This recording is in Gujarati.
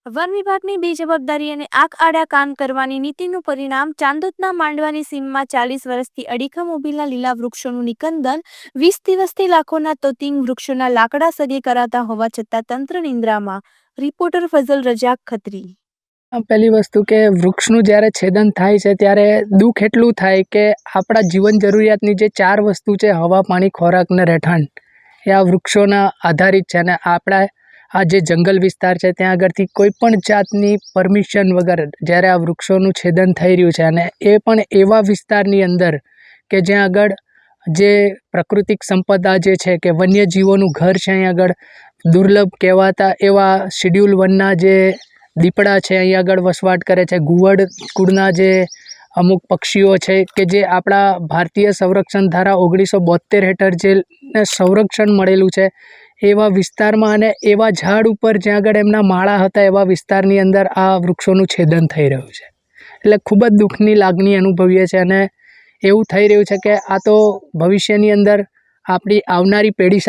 વન વિભાગની બેજવાબદારી અને આંખ આડા કામ કરવાની નીતિનું પરિણામ ચાંદોદના માંડવાની સીમમાં 40 વર્ષથી અડીખમ ઊભેલા લીલા વૃક્ષોનું નિકંદન 20 દિવસથી લાખોના તોતિંગ વૃક્ષોના લાકડા સગે કરાતા હોવા છતાં તંત્ર નિંદ્રામાં. રિપોર્ટર ફઝલ રજાક ખત્રી. પહેલી વસ્તુ કે વૃક્ષનું જ્યારે છેદન થાય છે ત્યારે દુઃખ એટલું થાય કે આપણા જીવન જરૂરિયાતની જે 4 વસ્તુ છે, હવા, પાણી, ખોરાક ને રહેઠાણ, એ આ વૃક્ષોના આધારિત છે. અને આપણા આ જે જંગલ વિસ્તાર છે ત્યાં આગળથી કોઈ પણ જાતની પરમિશન વગર જ્યારે આ વૃક્ષોનું છેદન થઈ રહ્યું છે, અને એ પણ એવા વિસ્તારની અંદર કે જ્યાં આગળ જે પ્રાકૃતિક સંપદા જે છે કે વન્યજીવોનું ઘર છે, અહીં આગળ દુર્લભ કહેવાતા એવા શિડ્યુલ વનના જે દીપડા છે અહીં આગળ વસવાટ કરે છે, ઘુવડ કુળના જે અમુક પક્ષીઓ છે કે જે આપણા ભારતીય સંરક્ષણ ધારા 1972 હેઠળ જે સંરક્ષણ મળેલું છે, એવા વિસ્તારમાં અને એવા ઝાડ ઉપર જ્યાં આગળ એમના માળા હતા એવા વિસ્તારની અંદર આ વૃક્ષોનું છેદન થઈ રહ્યું છે. એટલે ખૂબ જ દુઃખની લાગણી અનુભવીએ છીએ. અને એવું થઈ રહ્યું છે કે આ તો ભવિષ્યની અંદર આપણી આવનારી પેઢી